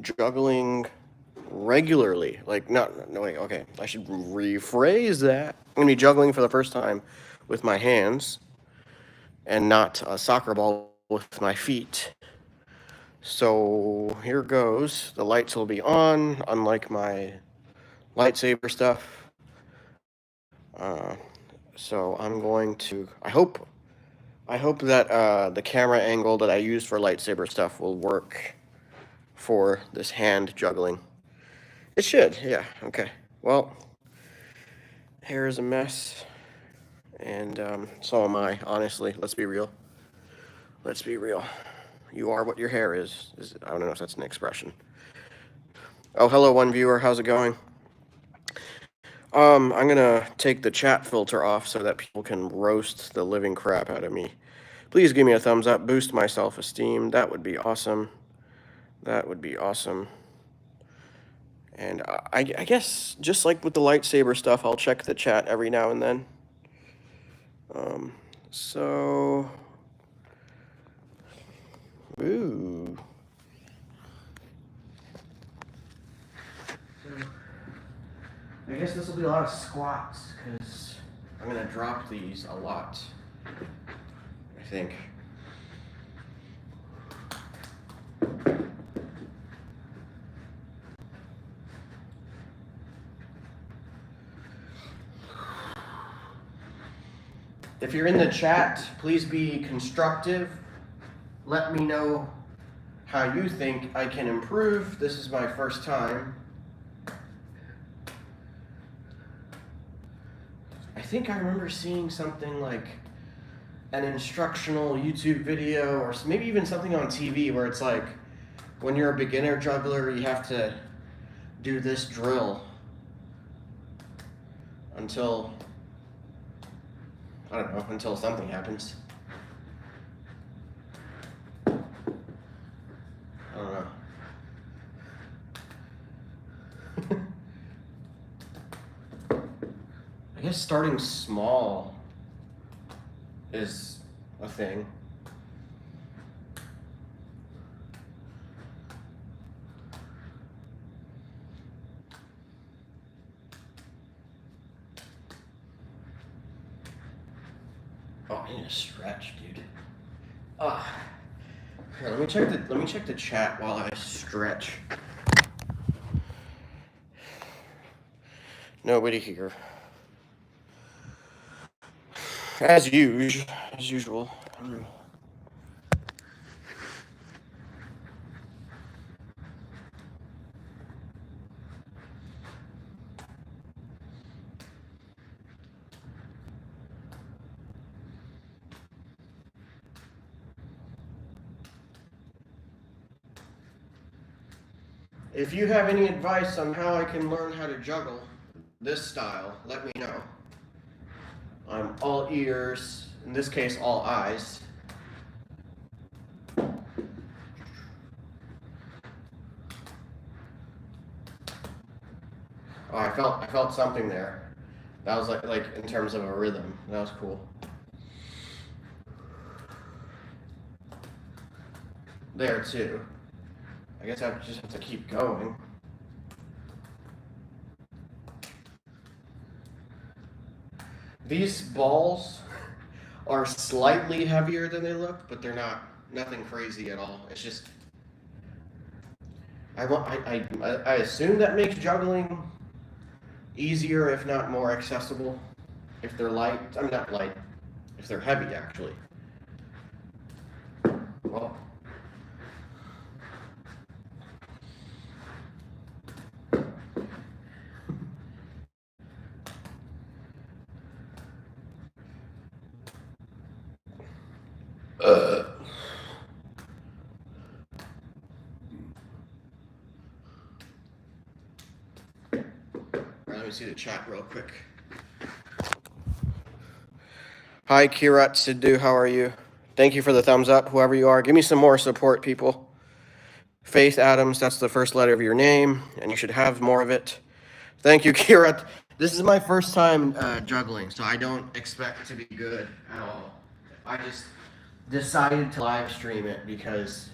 juggling regularly. Like, not, no, wait, okay. I should rephrase that. I'm going to be juggling for the first time with my hands and not a soccer ball with my feet. So here goes. The lights will be on, unlike my lightsaber stuff. So I'm going to. I hope that the camera angle that I use for lightsaber stuff will work for this hand juggling. It should, yeah. Okay. Well, hair is a mess, and so am I. Honestly, let's be real. Let's be real. You are what your hair is. I don't know if that's an expression. Oh, hello, one viewer. How's it going? I'm gonna take the chat filter off so that people can roast the living crap out of me. Please give me a thumbs up, boost my self-esteem. That would be awesome. That would be awesome. And I guess just like with the lightsaber stuff, I'll check the chat every now and then. So, ooh. I guess this will be a lot of squats because I'm gonna drop these a lot. I think. If you're in the chat, please be constructive. Let me know how you think I can improve. This is my first time. I think I remember seeing something like an instructional YouTube video or maybe even something on TV where it's like, when you're a beginner juggler, you have to do this drill until, I don't know, until something happens. I don't know. I guess starting small is a thing. Oh, I need to stretch, dude. Here, let me check the chat while I stretch. Nobody here. As usual. If you have any advice on how I can learn how to juggle this style, let me know. I'm all ears, in this case, all eyes. Oh, I felt something there. That was like in terms of a rhythm. That was cool. There too. I guess I just have to keep going. These balls are slightly heavier than they look, but they're nothing crazy at all. It's just I assume that makes juggling easier, if not more accessible, if they're light. I mean, not light, if they're heavy, actually. Well, let me see the chat real quick. Hi, Kirat Sidhu, how are you? Thank you for the thumbs up, whoever you are. Give me some more support, people. Faith Adams, that's the first letter of your name, and you should have more of it. Thank you, Kirat. This is my first time juggling, so I don't expect to be good at all. I just decided to live stream it because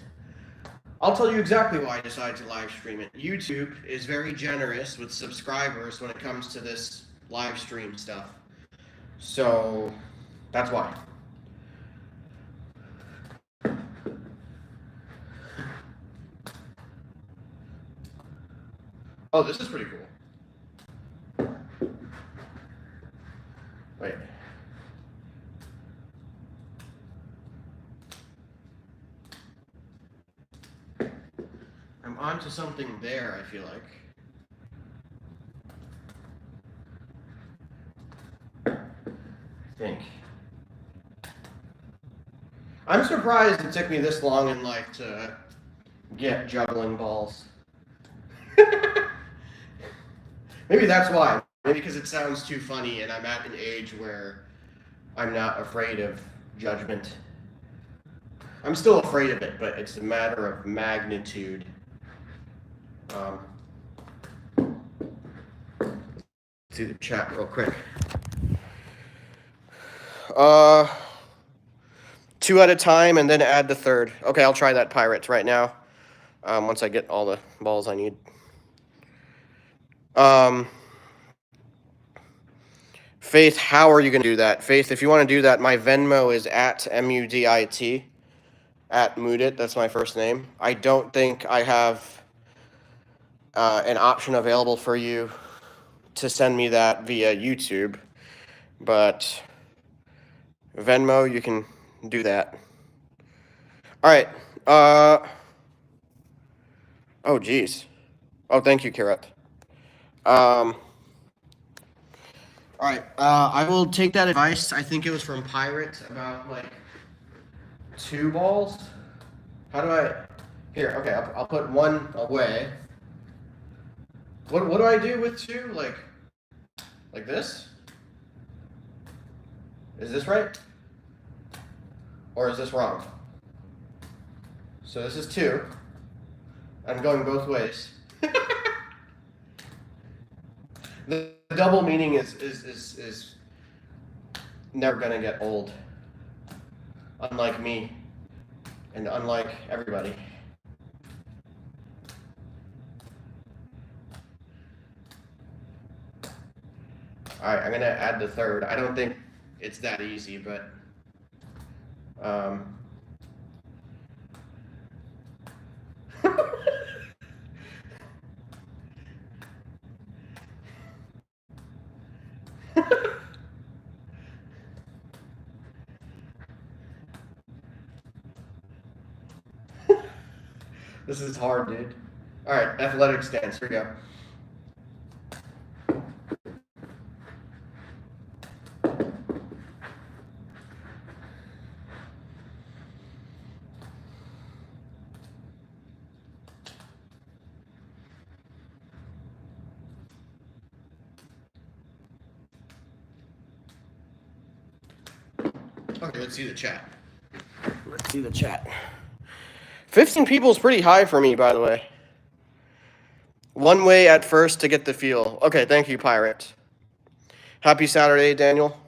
I'll tell you exactly why I decided to live stream it. YouTube is very generous with subscribers when it comes to this live stream stuff. So that's why. Oh, this is pretty cool. Wait. I'm onto something there, I feel like. I think. I'm surprised it took me this long in life to get juggling balls. Maybe that's why. Maybe because it sounds too funny and I'm at an age where I'm not afraid of judgment. I'm still afraid of it, but it's a matter of magnitude. Let's see the chat real quick. 2 at a time and then add the third. Okay, I'll try that Pirates right now. Once I get all the balls I need. Faith, how are you going to do that? Faith, if you want to do that, my Venmo is at MUDIT, at Moodit. That's my first name. I don't think I have an option available for you to send me that via YouTube, but Venmo, you can do that. All right. Oh, geez. Oh, thank you, Kirat. All right. I will take that advice. I think it was from Pirate about like 2 balls. How do I? Here. Okay. I'll put 1 away. What do I do with 2? Like this? Is this right? Or is this wrong? So this is 2. I'm going both ways. The double meaning is never gonna get old. Unlike me, and unlike everybody. All right, I'm gonna add the third. I don't think it's that easy, but this is hard, dude. All right, athletic stance. Here we go. Okay, let's see the chat. Let's see the chat. 15 people is pretty high for me, by the way. 1 way at first to get the feel. Okay, thank you, Pirate. Happy Saturday, Daniel.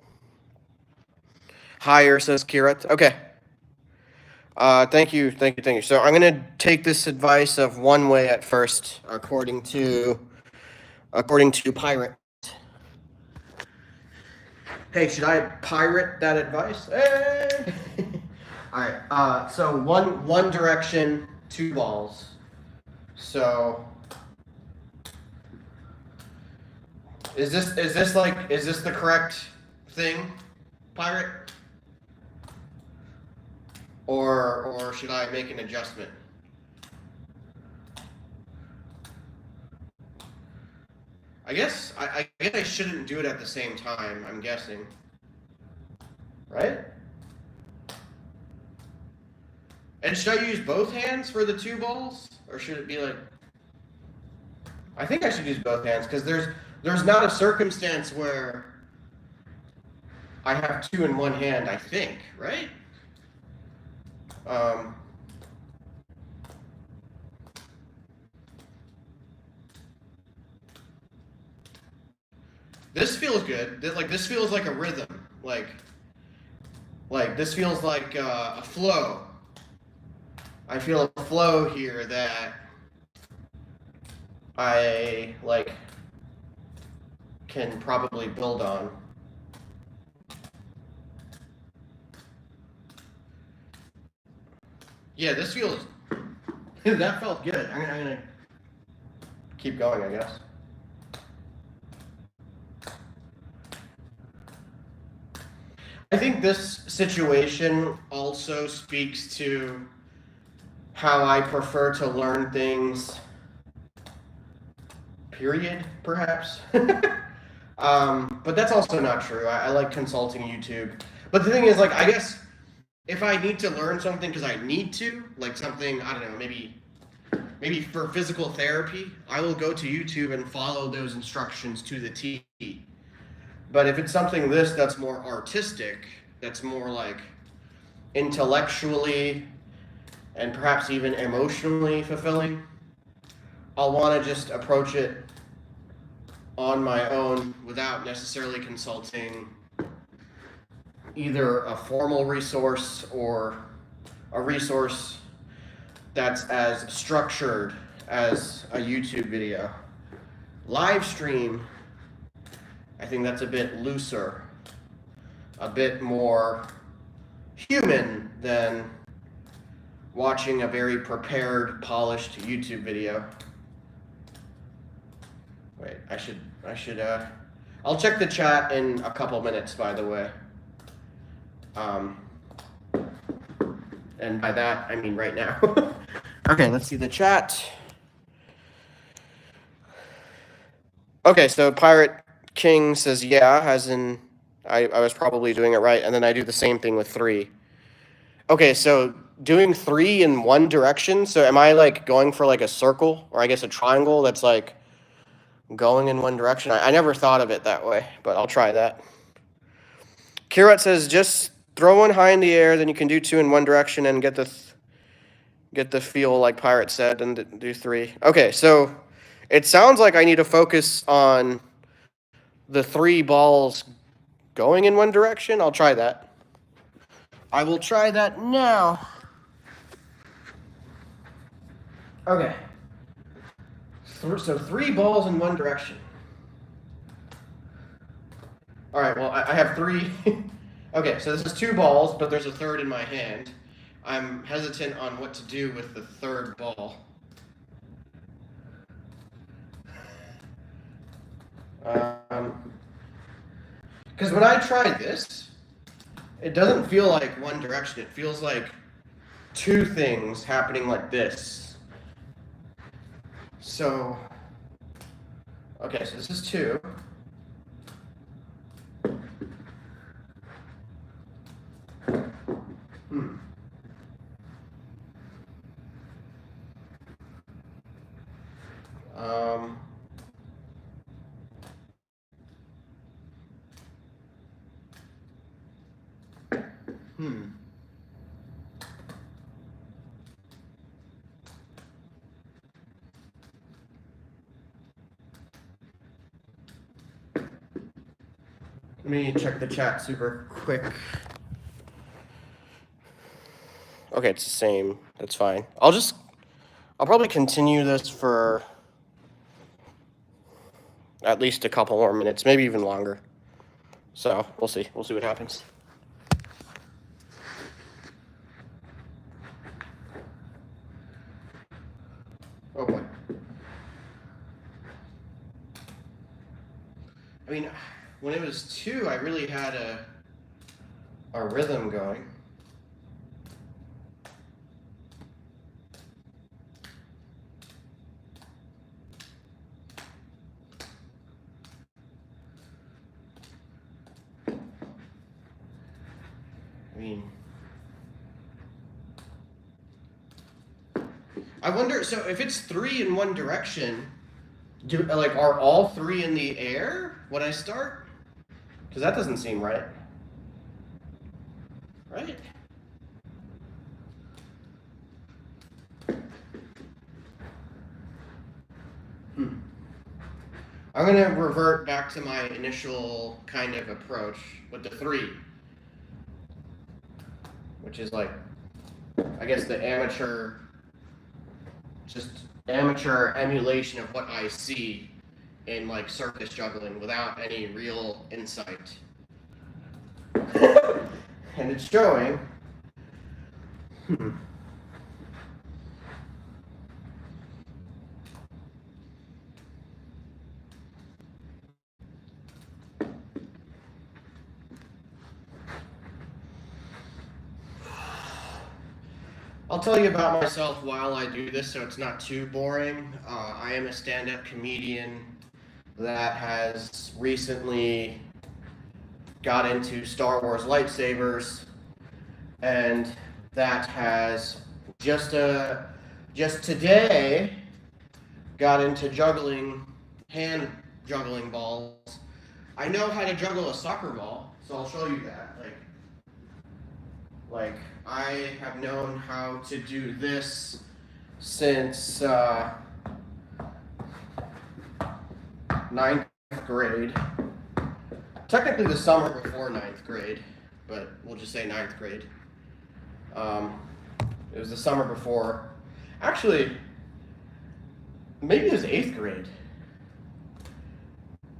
Higher, says Kirat. Okay. Thank you. So I'm gonna take this advice of 1 way at first, according to Pirate. Hey, should I pirate that advice? Hey! All right. So one direction, 2 balls. So is this the correct thing, Pirate? Or should I make an adjustment? I guess I shouldn't do it at the same time, I'm guessing. Right? And should I use both hands for the 2 balls? Or should it be like... I think I should use both hands, because there's not a circumstance where I have 2 in 1 hand, I think, right? This feels good. This feels like a rhythm. Like this feels like a flow. I feel a flow here that I like can probably build on. Yeah, this feels that felt good. I'm gonna keep going, I guess. I think this situation also speaks to how I prefer to learn things, period, perhaps. But that's also not true. I like consulting YouTube. But the thing is, like, I guess if I need to learn something because I need to, like something, I don't know, maybe for physical therapy, I will go to YouTube and follow those instructions to the T. But if it's something that's more artistic, that's more like intellectually and perhaps even emotionally fulfilling, I'll want to just approach it on my own without necessarily consulting either a formal resource or a resource that's as structured as a YouTube video. Live stream, I think that's a bit looser, a bit more human than watching a very prepared, polished YouTube video. Wait, I'll check the chat in a couple minutes, by the way. And by that, I mean right now. Okay, let's see the chat. Okay, so Pirate King says, yeah, as in, I was probably doing it right, and then I do the same thing with 3. Okay, so doing 3 in one direction, so am I like going for like a circle, or I guess a triangle that's like going in one direction? I never thought of it that way, but I'll try that. Kirat says, just throw one high in the air, then you can do 2 in one direction and get the feel like Pirate said, and do 3. Okay, so it sounds like I need to focus on the 3 balls going in one direction. I'll try that. I will try that now. Okay. So 3 balls in one direction. All right, well, I have 3. Okay, so this is 2 balls, but there's a third in my hand. I'm hesitant on what to do with the third ball. Because when I try this, it doesn't feel like one direction. It feels like 2 things happening like this. So, okay, so this is 2. Let me check the chat super quick. Okay, it's the same. That's fine. I'll probably continue this for at least a couple more minutes, maybe even longer. So we'll see. We'll see what happens. Oh boy. I mean, when it was 2, I really had a rhythm going. I wonder, so if it's 3 in one direction, are all 3 in the air when I start? Because that doesn't seem right. Right? I'm going to revert back to my initial kind of approach with the 3, which is like I guess the amateur, just amateur emulation of what I see in like circus juggling without any real insight. And it's showing. I'll tell you about myself while I do this so it's not too boring. I am a stand-up comedian that has recently got into Star Wars lightsabers, and that has just today got into juggling, hand juggling balls. I know how to juggle a soccer ball, so I'll show you that. Like I have known how to do this since ninth grade. Technically the summer before ninth grade, but we'll just say ninth grade. It was the summer before. Actually, maybe it was eighth grade.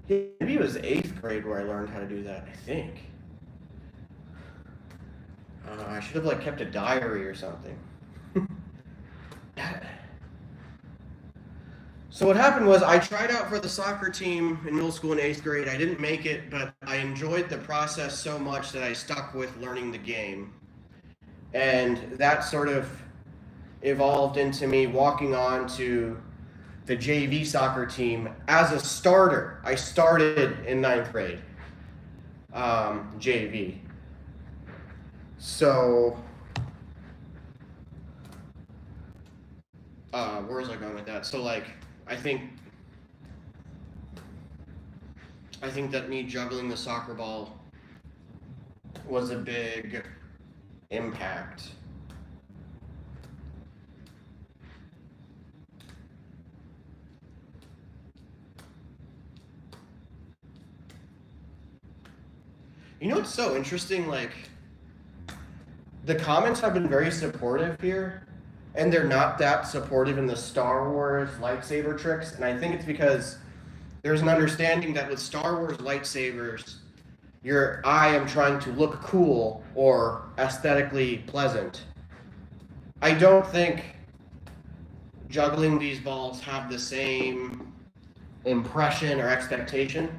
Maybe it was eighth grade where I learned how to do that, I think. I should have like kept a diary or something. So what happened was I tried out for the soccer team in middle school in eighth grade. I didn't make it, but I enjoyed the process so much that I stuck with learning the game. And that sort of evolved into me walking on to the JV soccer team as a starter. I started in ninth grade, JV. So, where was I going with that? So like, I think that me juggling the soccer ball was a big impact. You know what's so interesting? Like, the comments have been very supportive here, and they're not that supportive in the Star Wars lightsaber tricks, and I think it's because there's an understanding that with Star Wars lightsabers, I am trying to look cool or aesthetically pleasant. I don't think juggling these balls have the same impression or expectation.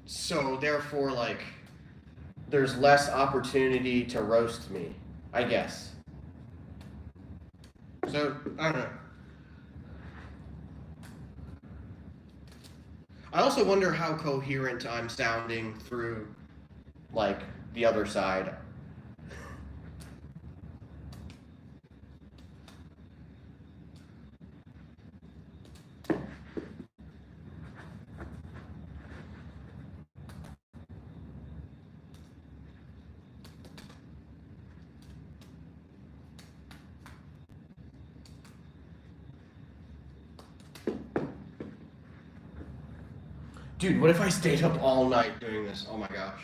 So therefore, like, there's less opportunity to roast me, I guess. So, I don't know. I also wonder how coherent I'm sounding through, like, the other side. Dude, what if I stayed up all night doing this? Oh my gosh.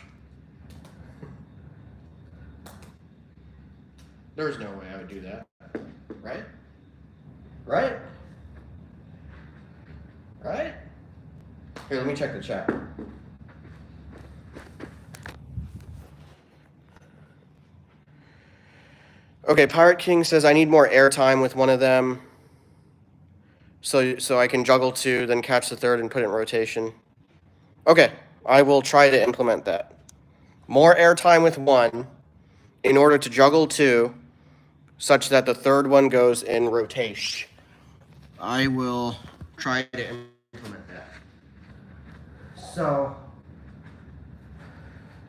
There's no way I would do that. Right? Right? Right? Here, let me check the chat. Okay, Pirate King says I need more airtime with one of them. So I can juggle two, then catch the third and put it in rotation. Okay, I will try to implement that. More airtime with one in order to juggle two, such that the third one goes in rotation. I will try to implement that. So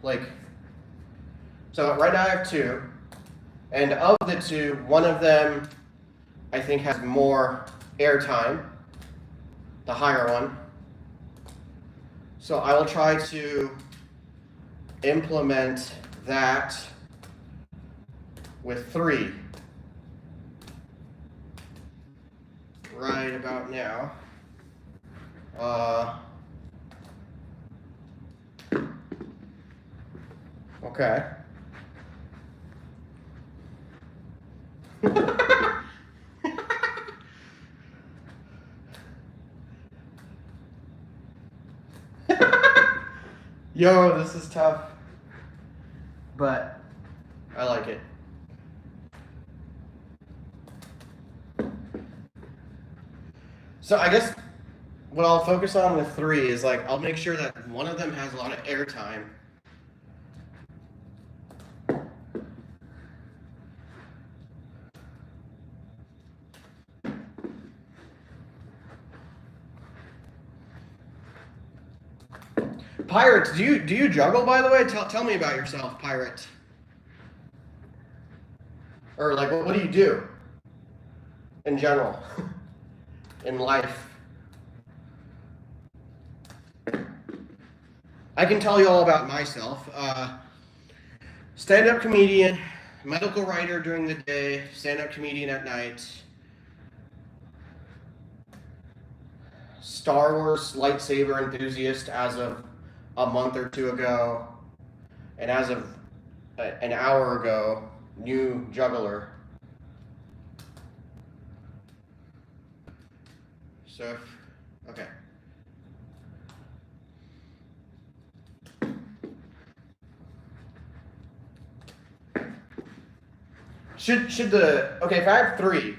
right now I have two, and of the two, one of them I think has more airtime, the higher one. So I will try to implement that with three right about now. Okay. Yo, this is tough. But I like it. So I guess what I'll focus on with 3 is like I'll make sure that one of them has a lot of airtime. Pirate, do you juggle, by the way? Tell me about yourself, Pirate. Or like what do you do in general in life? I can tell you all about myself. Stand-up comedian, medical writer during the day, stand-up comedian at night. Star Wars lightsaber enthusiast as of a month or 2 ago, and as of an hour ago, new juggler. So, okay. Should the, okay, if I have 3,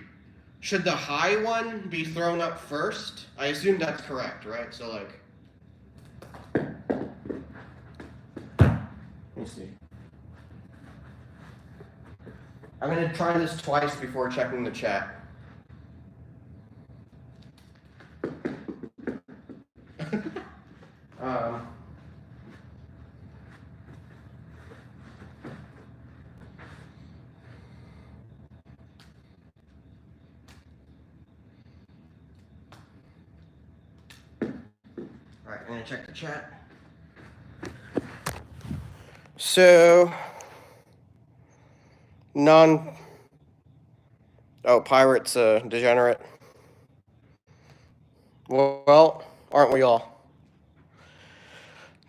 should the high one be thrown up first? I assume that's correct, right? So like, let me see. I'm gonna try this twice before checking the chat. All right, I'm gonna check the chat. So, Pirate's a degenerate. Well, aren't we all?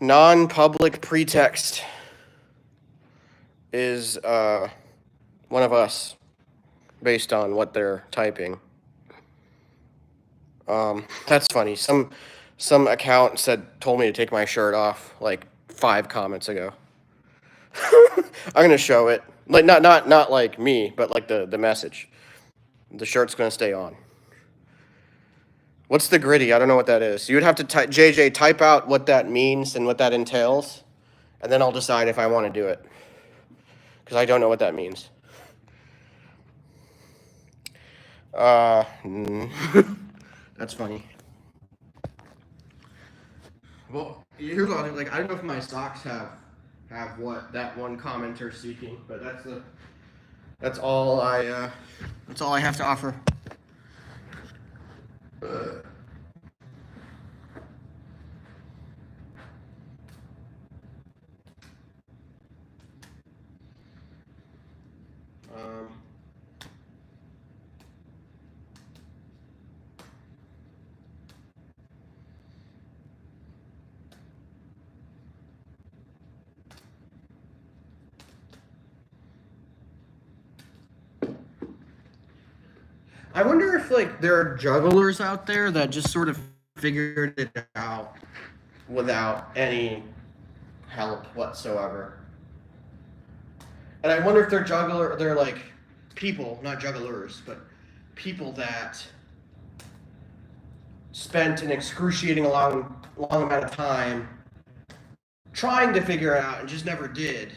Non-public pretext is one of us, based on what they're typing. That's funny. Some account told me to take my shirt off like 5 comments ago. I'm gonna show it. Like not like me, but like the message. The shirt's gonna stay on. What's the gritty? I don't know what that is. You would have to JJ type out what that means and what that entails, and then I'll decide if I want to do it. Because I don't know what that means. That's funny. Well, here's what I'll do. Like, I don't know if my socks have what that one commenter seeking, but that's all I have to offer. I wonder if like there are jugglers out there that just sort of figured it out without any help whatsoever. And I wonder if they're like people, not jugglers, but people that spent an excruciating long amount of time trying to figure it out and just never did.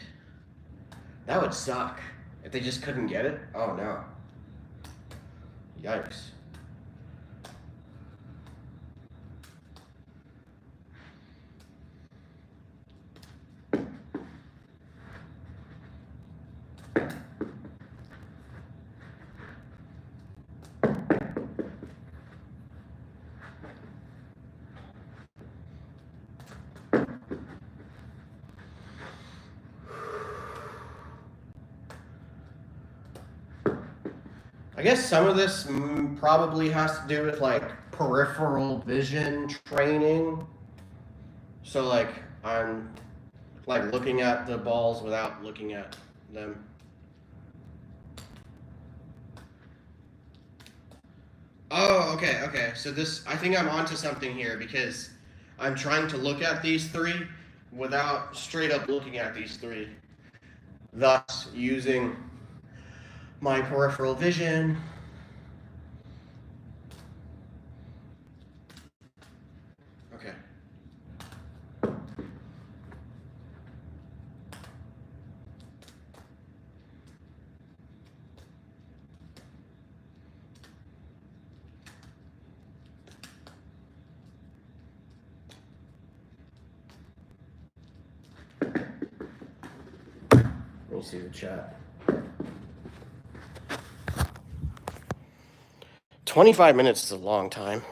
That would suck if they just couldn't get it. Oh no. Yikes. I guess some of this probably has to do with like peripheral vision training. So like I'm like looking at the balls without looking at them. Oh, okay. So I think I'm onto something here because I'm trying to look at these 3 without straight up looking at these three. Thus, using my peripheral vision. Okay. Let me see the chat. 25 minutes is a long time.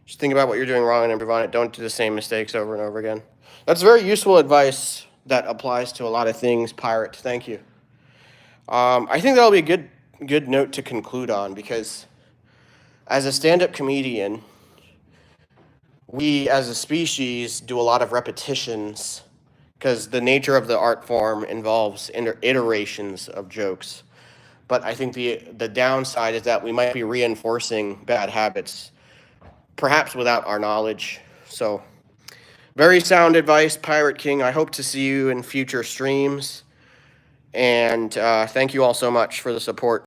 Just think about what you're doing wrong and improve on it. Don't do the same mistakes over and over again. That's very useful advice that applies to a lot of things, Pirate. Thank you. I think that'll be a good note to conclude on, because as a stand-up comedian, we as a species do a lot of repetitions because the nature of the art form involves iterations of jokes. But I think the downside is that we might be reinforcing bad habits, perhaps without our knowledge. So, very sound advice, Pirate King. I hope to see you in future streams. And thank you all so much for the support.